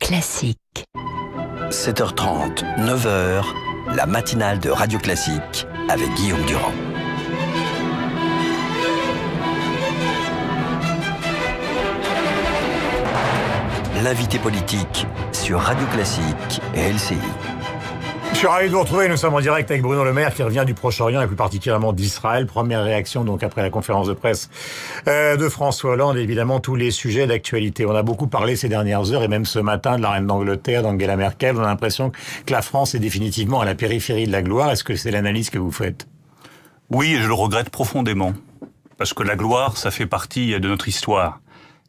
Classique. 7h30, 9h, la matinale de Radio Classique avec Guillaume Durand. L'invité politique sur Radio Classique et LCI. Je suis ravi de vous retrouver. Nous sommes en direct avec Bruno Le Maire qui revient du Proche-Orient et plus particulièrement d'Israël. Première réaction donc après la conférence de presse de François Hollande. Évidemment, tous les sujets d'actualité. On a beaucoup parlé ces dernières heures et même ce matin de la reine d'Angleterre, d'Angela Merkel. On a l'impression que la France est définitivement à la périphérie de la gloire. Est-ce que c'est l'analyse que vous faites? Oui, et je le regrette profondément. Parce que la gloire, ça fait partie de notre histoire.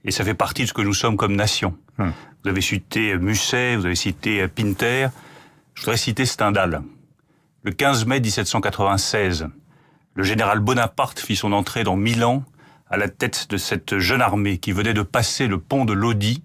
Et ça fait partie de ce que nous sommes comme nation. Vous avez cité Musset, vous avez cité Pinter. Je voudrais citer Stendhal. Le 15 mai 1796, le général Bonaparte fit son entrée dans Milan à la tête de cette jeune armée qui venait de passer le pont de Lodi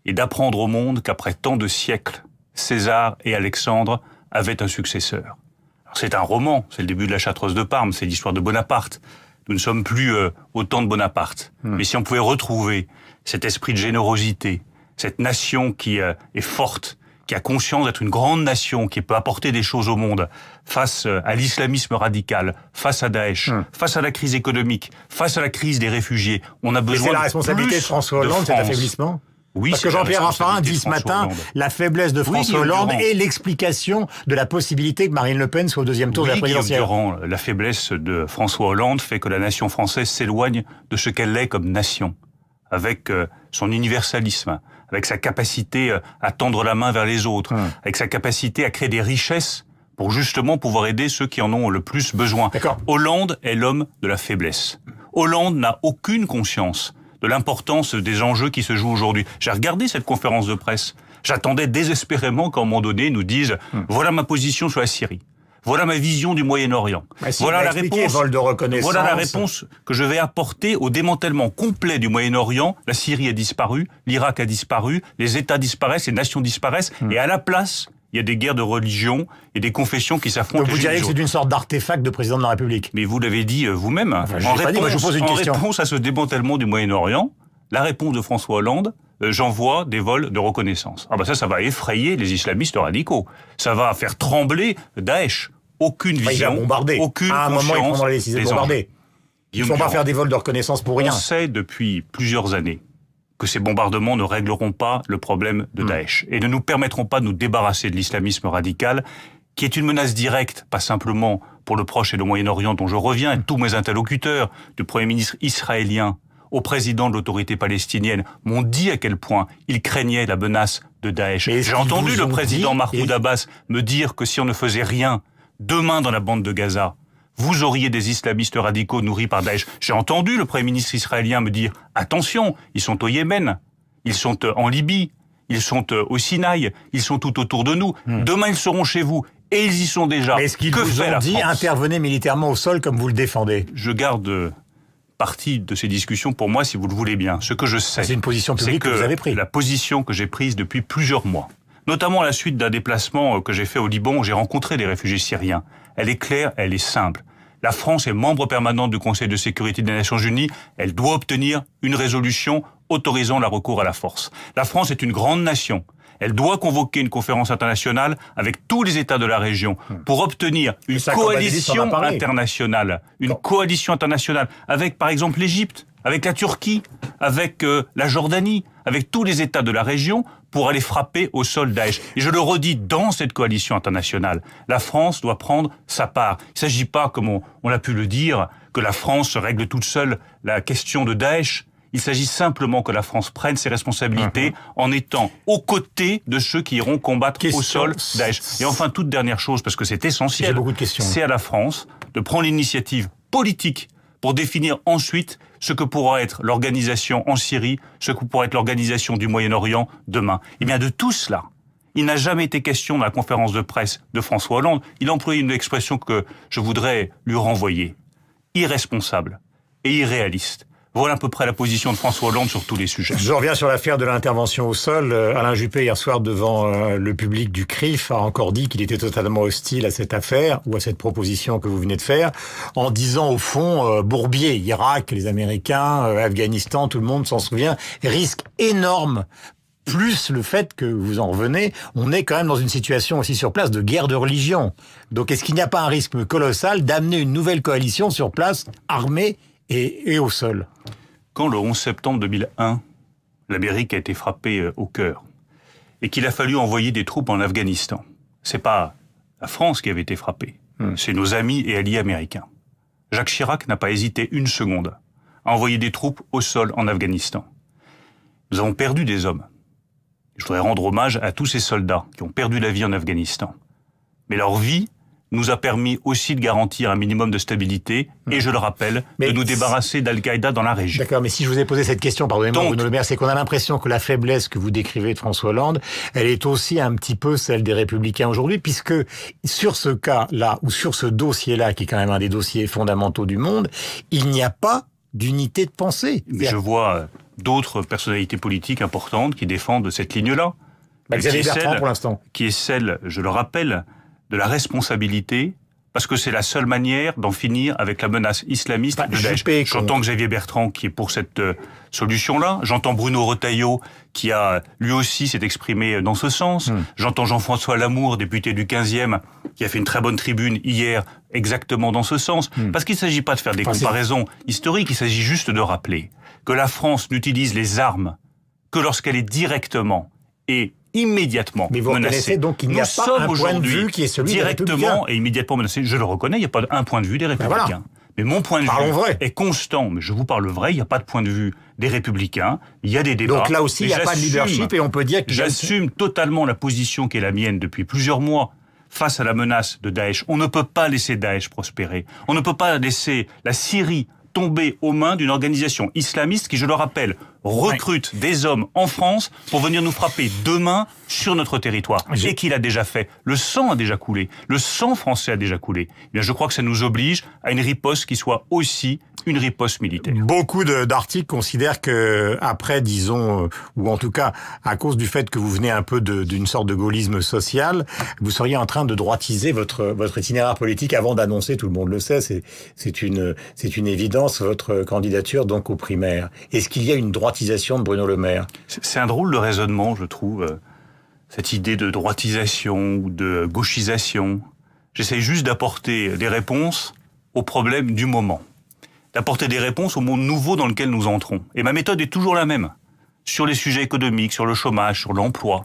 et d'apprendre au monde qu'après tant de siècles, César et Alexandre avaient un successeur. Alors c'est un roman, c'est le début de la Chartreuse de Parme, c'est l'histoire de Bonaparte. Nous ne sommes plus au temps de Bonaparte. Mais si on pouvait retrouver cet esprit de générosité, cette nation qui est forte, qui a conscience d'être une grande nation, qui peut apporter des choses au monde, face à l'islamisme radical, face à Daesh, face à la crise économique, face à la crise des réfugiés, on a besoin de plus. C'est la responsabilité de François Hollande, cet affaiblissement? Oui, parce que Jean-Pierre Raffarin dit ce matin la faiblesse de François Hollande est l'explication de la possibilité que Marine Le Pen soit au deuxième tour de la présidentielle. La faiblesse de François Hollande fait que la nation française s'éloigne de ce qu'elle est comme nation, avec son universalisme, avec sa capacité à tendre la main vers les autres, avec sa capacité à créer des richesses pour justement pouvoir aider ceux qui en ont le plus besoin. Hollande est l'homme de la faiblesse. Hollande n'a aucune conscience de l'importance des enjeux qui se jouent aujourd'hui. J'ai regardé cette conférence de presse. J'attendais désespérément qu'à un moment donné, ils nous disent « Voilà ma position sur la Syrie. Voilà ma vision du Moyen-Orient. Voilà la réponse que je vais apporter au démantèlement complet du Moyen-Orient. La Syrie a disparu, l'Irak a disparu, les États disparaissent, les nations disparaissent, et à la place, il y a des guerres de religion et des confessions qui s'affrontent. Donc vous diriez que c'est une sorte d'artefact de président de la République. Mais vous l'avez dit vous-même. Enfin, en réponse à ce démantèlement du Moyen-Orient, la réponse de François Hollande, j'envoie des vols de reconnaissance. Ah bah ça va effrayer les islamistes radicaux. Ça va faire trembler Daesh. Aucune vision, aucune conscience. À un moment, ils prendront la décision de bombarder. Ils ne vont pas faire des vols de reconnaissance pour rien. On sait depuis plusieurs années que ces bombardements ne régleront pas le problème de Daesh et ne nous permettront pas de nous débarrasser de l'islamisme radical, qui est une menace directe, pas simplement pour le Proche et le Moyen-Orient dont je reviens, et tous mes interlocuteurs, du Premier ministre israélien au président de l'autorité palestinienne, m'ont dit à quel point ils craignaient la menace de Daesh. J'ai entendu le président Mahmoud Abbas me dire que si on ne faisait rien, demain dans la bande de Gaza, vous auriez des islamistes radicaux nourris par Daesh. J'ai entendu le Premier ministre israélien me dire « Attention, ils sont au Yémen, ils sont en Libye, ils sont au Sinaï, ils sont tout autour de nous. Demain, ils seront chez vous. » Et ils y sont déjà. Mais est-ce qu'ils vous ont dit « Intervenez militairement au sol comme vous le défendez » ? Je garde partie de ces discussions pour moi, si vous le voulez bien. Ce que je sais, c'est une position publique que vous avez prise. La position que j'ai prise depuis plusieurs mois, notamment à la suite d'un déplacement que j'ai fait au Liban où j'ai rencontré des réfugiés syriens. Elle est claire, elle est simple. La France est membre permanent du Conseil de sécurité des Nations Unies. Elle doit obtenir une résolution autorisant le recours à la force. La France est une grande nation. Elle doit convoquer une conférence internationale avec tous les États de la région pour obtenir une coalition internationale. Une coalition internationale avec, par exemple, l'Égypte, avec la Turquie, avec la Jordanie, avec tous les États de la région pour aller frapper au sol Daesh. Et je le redis, dans cette coalition internationale, la France doit prendre sa part. Il ne s'agit pas, comme on a pu le dire, que la France règle toute seule la question de Daesh. Il s'agit simplement que la France prenne ses responsabilités en étant aux côtés de ceux qui iront combattre au sol Daesh. Et enfin, toute dernière chose, parce que c'est essentiel, c'est à la France de prendre l'initiative politique pour définir ensuite ce que pourra être l'organisation en Syrie, ce que pourra être l'organisation du Moyen-Orient demain. Et bien de tout cela, il n'a jamais été question dans la conférence de presse de François Hollande. Il a employé une expression que je voudrais lui renvoyer. Irresponsable et irréaliste. Voilà à peu près la position de François Hollande sur tous les sujets. Je reviens sur l'affaire de l'intervention au sol. Alain Juppé, hier soir, devant le public du CRIF, a encore dit qu'il était totalement hostile à cette affaire ou à cette proposition que vous venez de faire, en disant au fond, Bourbier, Irak, les Américains, Afghanistan, tout le monde s'en souvient, risque énorme plus le fait que vous en revenez, on est quand même dans une situation aussi sur place de guerre de religion. Donc est-ce qu'il n'y a pas un risque colossal d'amener une nouvelle coalition sur place, armée et au sol? Quand le 11 septembre 2001, l'Amérique a été frappée au cœur et qu'il a fallu envoyer des troupes en Afghanistan, c'est pas la France qui avait été frappée, c'est nos amis et alliés américains. Jacques Chirac n'a pas hésité une seconde à envoyer des troupes au sol en Afghanistan. Nous avons perdu des hommes. Je voudrais rendre hommage à tous ces soldats qui ont perdu la vie en Afghanistan. Mais leur vie nous a permis aussi de garantir un minimum de stabilité et, je le rappelle, de nous débarrasser d'Al-Qaïda dans la région. D'accord, mais si je vous ai posé cette question, pardonnez-moi Bruno Le Maire, c'est qu'on a l'impression que la faiblesse que vous décrivez de François Hollande, elle est aussi un petit peu celle des Républicains aujourd'hui, puisque sur ce cas-là, ou sur ce dossier-là, qui est quand même un des dossiers fondamentaux du monde, il n'y a pas d'unité de pensée. Mais je vois d'autres personnalités politiques importantes qui défendent cette ligne-là. Xavier Bertrand, pour l'instant. Qui est celle, je le rappelle, de la responsabilité, parce que c'est la seule manière d'en finir avec la menace islamiste de Daesh. J'entends Xavier Bertrand qui est pour cette solution-là. J'entends Bruno Retailleau qui a lui aussi s'est exprimé dans ce sens. J'entends Jean-François Lamour, député du 15e, qui a fait une très bonne tribune hier exactement dans ce sens. Parce qu'il ne s'agit pas de faire des comparaisons historiques, il s'agit juste de rappeler que la France n'utilise les armes que lorsqu'elle est directement et immédiatement mais vous menacée. Donc qu'il n'y a pas un point de vue qui est celui directement et immédiatement menacé. Je le reconnais, il n'y a pas un point de vue des Républicains. Voilà. Mais mon point de vue est constant. Mais je vous parle vrai, il n'y a pas de point de vue des Républicains. Il y a des débats. Donc là aussi, il n'y a pas de leadership et on peut dire que... J'assume totalement la position qui est la mienne depuis plusieurs mois face à la menace de Daesh. On ne peut pas laisser Daesh prospérer. On ne peut pas laisser la Syrie tomber aux mains d'une organisation islamiste qui, je le rappelle, recrute des hommes en France pour venir nous frapper demain sur notre territoire. Et qu'il a déjà fait. Le sang a déjà coulé. Le sang français a déjà coulé. Eh bien, je crois que ça nous oblige à une riposte qui soit aussi une riposte militaire. Beaucoup d'articles considèrent que, après, disons, ou en tout cas, à cause du fait que vous venez un peu d'une sorte de gaullisme social, vous seriez en train de droitiser votre itinéraire politique avant d'annoncer, tout le monde le sait, c'est une évidence, votre candidature donc aux primaires. Est-ce qu'il y a une droitisation de Bruno Le Maire? C'est un drôle de raisonnement, je trouve, cette idée de droitisation ou de gauchisation. J'essaye juste d'apporter des réponses aux problèmes du moment. D'apporter des réponses au monde nouveau dans lequel nous entrons. Et ma méthode est toujours la même. Sur les sujets économiques, sur le chômage, sur l'emploi.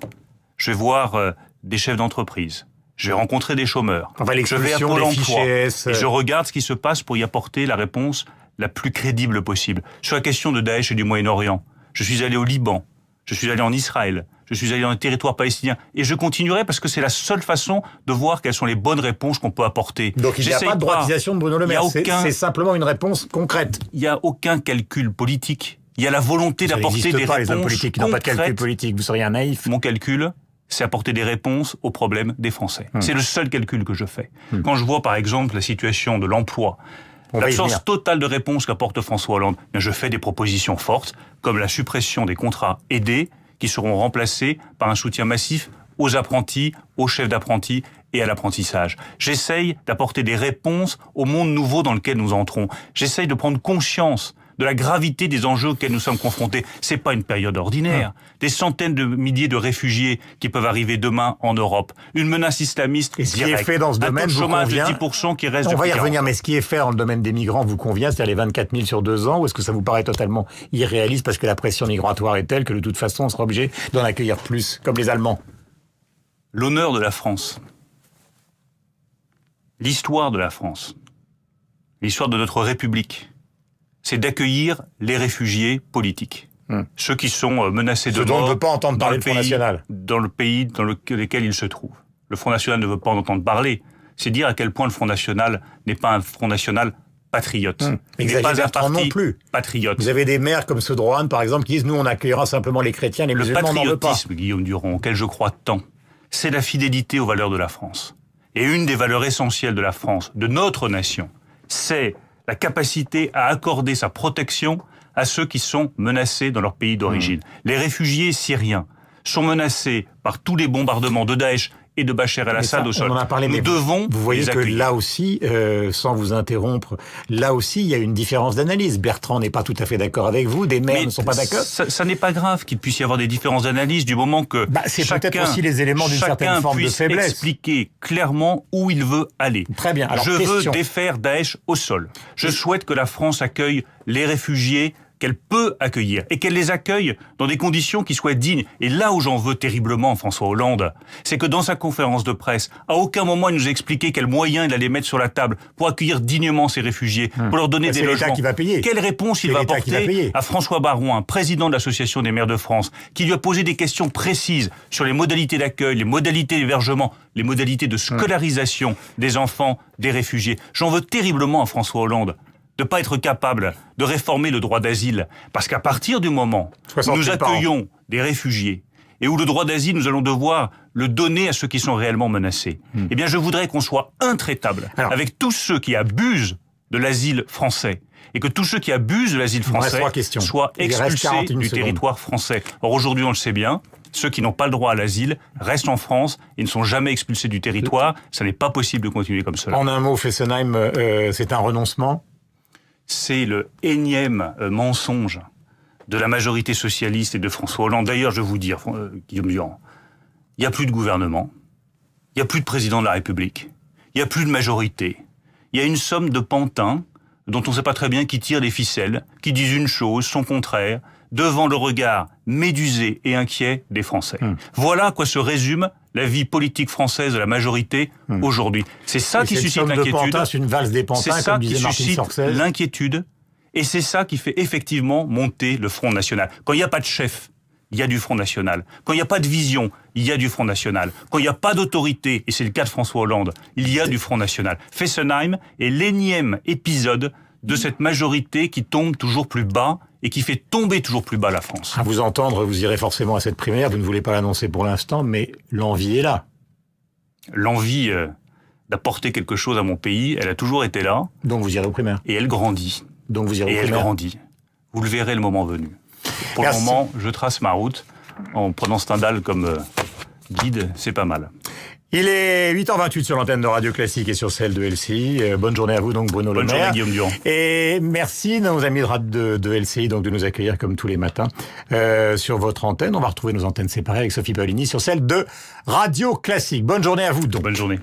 Je vais voir des chefs d'entreprise. Je vais rencontrer des chômeurs. Je vais à Pôle emploi. Et je regarde ce qui se passe pour y apporter la réponse la plus crédible possible. Sur la question de Daesh et du Moyen-Orient, je suis allé au Liban, je suis allé en Israël, je suis allé dans les territoires palestiniens, et je continuerai parce que c'est la seule façon de voir quelles sont les bonnes réponses qu'on peut apporter. Donc il n'y a pas de droitisation de Bruno Le Maire, c'est simplement une réponse concrète. Il n'y a aucun calcul politique, il y a la volonté d'apporter des réponses les hommes politiques qui n'ont pas de calcul politique, vous seriez un naïf. Mon calcul, c'est apporter des réponses aux problèmes des Français. C'est le seul calcul que je fais. Quand je vois par exemple la situation de l'emploi, l'absence totale de réponse qu'apporte François Hollande, je fais des propositions fortes, comme la suppression des contrats aidés, qui seront remplacés par un soutien massif aux apprentis, aux chefs d'apprentis et à l'apprentissage. J'essaye d'apporter des réponses au monde nouveau dans lequel nous entrons. J'essaye de prendre conscience de la gravité des enjeux auxquels nous sommes confrontés. C'est pas une période ordinaire. Des centaines de milliers de réfugiés qui peuvent arriver demain en Europe. Une menace islamiste directe. Et ce qui est fait dans ce domaine vous convient? Un taux de chômage de 10% qui reste On va y depuis revenir, mais ce qui est fait dans le domaine des migrants vous convient? C'est-à-dire les 24 000 sur 2 ans? Ou est-ce que ça vous paraît totalement irréaliste parce que la pression migratoire est telle que de toute façon on sera obligé d'en accueillir plus, comme les Allemands? L'honneur de la France, l'histoire de la France, l'histoire de notre République, c'est d'accueillir les réfugiés politiques. Ceux qui sont menacés de mort. Ceux dont on ne veut pas entendre parler du Front National. Dans le pays dans lequel ils se trouvent. Le Front National ne veut pas en entendre parler. C'est dire à quel point le Front National n'est pas un Front National patriote. Il n'est pas un parti non plus. Patriote. Vous avez des maires comme ceux de Roanne, par exemple, qui disent « Nous, on accueillera simplement les chrétiens, les musulmans, on n'en veut pas ». Le patriotisme, Guillaume Durand, auquel je crois tant, c'est la fidélité aux valeurs de la France. Et une des valeurs essentielles de la France, de notre nation, c'est la capacité à accorder sa protection à ceux qui sont menacés dans leur pays d'origine. Les réfugiés syriens sont menacés par tous les bombardements de Daesh et de Bachar el-Assad au sol. On en a parlé, Nous devons vous voyez les que accueillir. là aussi, sans vous interrompre, là aussi, il y a une différence d'analyse. Bertrand n'est pas tout à fait d'accord avec vous, des maires Mais ne sont pas d'accord. Ça n'est pas grave qu'il puisse y avoir des différences d'analyse du moment que c'est peut-être aussi les éléments d'une certaine forme de faiblesse. Chacun puisse expliquer clairement où il veut aller. Très bien. Alors, je question. veux défaire Daesh au sol. Je souhaite que la France accueille les réfugiés qu'elle peut accueillir et qu'elle les accueille dans des conditions qui soient dignes. Et là où j'en veux terriblement François Hollande, c'est que dans sa conférence de presse, à aucun moment il nous a expliqué quels moyens il allait mettre sur la table pour accueillir dignement ces réfugiés, pour leur donner des logements. C'est l'État qui va payer. Quelle réponse il va apporter à François Baroin, président de l'Association des maires de France, qui lui a posé des questions précises sur les modalités d'accueil, les modalités d'hébergement, les modalités de scolarisation des enfants des réfugiés. J'en veux terriblement à François Hollande de ne pas être capable de réformer le droit d'asile. Parce qu'à partir du moment où nous accueillons des réfugiés et où le droit d'asile, nous allons devoir le donner à ceux qui sont réellement menacés, eh bien je voudrais qu'on soit intraitable avec tous ceux qui abusent de l'asile français et que tous ceux qui abusent de l'asile français soient expulsés du territoire français. Or aujourd'hui, on le sait bien, ceux qui n'ont pas le droit à l'asile restent en France et ne sont jamais expulsés du territoire. Ça n'est pas possible de continuer comme cela. En un mot, Fessenheim, c'est un renoncement ? C'est le énième mensonge de la majorité socialiste et de François Hollande. D'ailleurs, je vais vous dire, Guillaume Durand, il n'y a plus de gouvernement, il n'y a plus de président de la République, il n'y a plus de majorité. Il y a une somme de pantins dont on ne sait pas très bien qui tirent les ficelles, qui disent une chose, son contraire, devant le regard médusé et inquiet des Français. Voilà à quoi se résume la vie politique française de la majorité aujourd'hui. C'est ça qui suscite l'inquiétude. C'est une valse des pantins, c'est ça comme qui disait Martin suscite Scorsese. l'inquiétude, et c'est ça qui fait effectivement monter le Front National. Quand il n'y a pas de chef, il y a du Front National. Quand il n'y a pas de vision, il y a du Front National. Quand il n'y a pas d'autorité, et c'est le cas de François Hollande, il y a du Front National. Fessenheim est l'énième épisode de cette majorité qui tombe toujours plus bas et qui fait tomber toujours plus bas la France. À vous entendre, vous irez forcément à cette primaire, vous ne voulez pas l'annoncer pour l'instant, mais l'envie est là. L'envie d'apporter quelque chose à mon pays, elle a toujours été là. Donc vous irez aux primaires. Et elle grandit. Donc vous irez aux primaires. Et elle grandit. Vous le verrez le moment venu. Pour le moment, je trace ma route en prenant Stendhal comme guide, c'est pas mal. Il est 8h28 sur l'antenne de Radio Classique et sur celle de LCI. Bonne journée à vous donc Bruno Le Maire. Bonne journée Guillaume Durand. Et merci nos amis de LCI donc de nous accueillir comme tous les matins sur votre antenne. On va retrouver nos antennes séparées avec Sophie Paolini sur celle de Radio Classique. Bonne journée à vous donc. Bonne journée.